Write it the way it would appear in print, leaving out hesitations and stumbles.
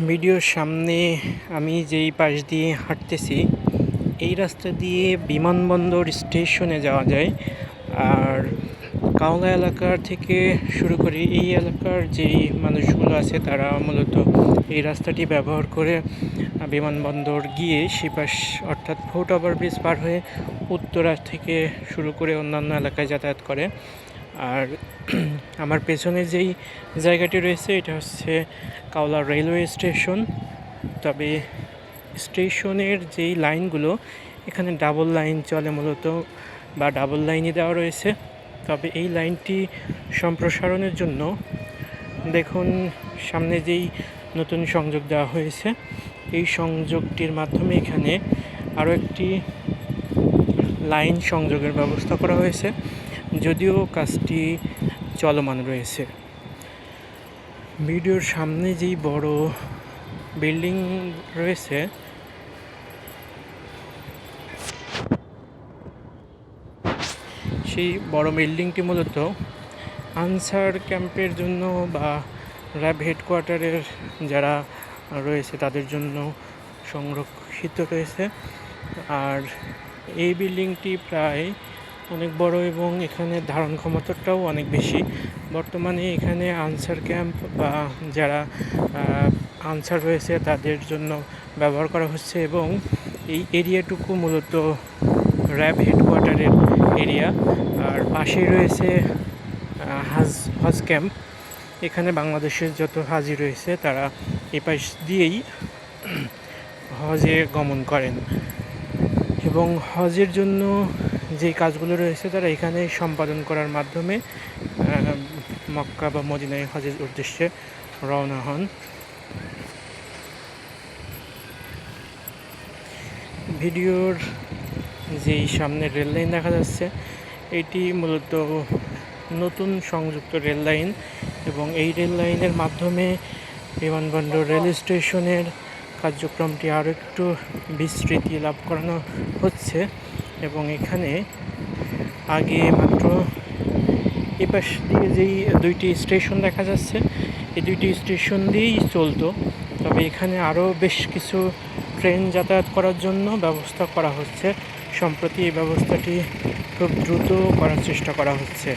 ভিডিওর সামনে আমি যেই পাশ দিয়ে হাঁটতেছি এই রাস্তা দিয়ে বিমানবন্দর স্টেশনে যাওয়া যায়। আর কাওলা এলাকার থেকে শুরু করে এই এলাকার যেই মানুষগুলো আছে তারা মূলত এই রাস্তাটি ব্যবহার করে বিমানবন্দর গিয়ে সে পাশ অর্থাৎ ফুট ওভারব্রিজ পার হয়ে উত্তরা থেকে শুরু করে অন্যান্য এলাকায় যাতায়াত করে। আর আমার পেছনে যেই জায়গাটি রয়েছে এটা হচ্ছে কাওলা রেলওয়ে স্টেশন। তবে স্টেশনের যেই লাইনগুলো এখানে ডাবল লাইন চলে মূলত, বা ডাবল লাইনই দেওয়া রয়েছে। তবে এই লাইনটি সম্প্রসারণের জন্য দেখুন সামনে যেই নতুন সংযোগ দেওয়া হয়েছে এই সংযোগটির মাধ্যমে এখানে আরও একটি লাইন সংযোগের ব্যবস্থা করা হয়েছে, যদিও কাজটি চলমান রয়েছে। ভিডিওর সামনে যেই বড় বিল্ডিং রয়েছে সেই বড় বিল্ডিংটি মূলত আনসার ক্যাম্পের জন্য বা র্যাব হেডকোয়ার্টারের যারা রয়েছে তাদের জন্য সংরক্ষিত রয়েছে। আর এই বিল্ডিংটি প্রায় অনেক বড় এবং এখানে ধারণ ক্ষমতাটাও অনেক বেশি। বর্তমানে এখানে আনসার ক্যাম্প বা যারা আনসার রয়েছে তাদের জন্য ব্যবহার করা হচ্ছে এবং এই এরিয়াটুকু মূলত র্যাব হেডকোয়ার্টারের এরিয়া। আর পাশেই রয়েছে হজ ক্যাম্প। এখানে বাংলাদেশের যত হাজি রয়েছে তারা এ পাশ দিয়েই হজে গমন করেন এবং হজের জন্য যে কাজগুলো রয়েছে তারা এখানে সম্পাদন করার মাধ্যমে মক্কা বা মদিনায় হজের উদ্দেশ্যে রওনা হন। ভিডিওর যেই সামনের রেল লাইন দেখা যাচ্ছে এটি মূলত নতুন সংযুক্ত রেল লাইন এবং এই রেল লাইনের মাধ্যমে বিমানবন্দর রেল স্টেশনের কার্যক্রমটি আরও একটু বিস্তৃতি লাভ করানো হচ্ছে। এবং এখানে আগে মাত্র এপাশ দিয়ে যেই দুইটি স্টেশন দেখা যাচ্ছে এই দুইটি স্টেশন দিয়েই চলতো, তবে এখানে আরও বেশ কিছু ট্রেন যাতায়াত করার জন্য ব্যবস্থা করা হচ্ছে। সম্প্রতি এই ব্যবস্থাটি খুব দ্রুত করার চেষ্টা করা হচ্ছে।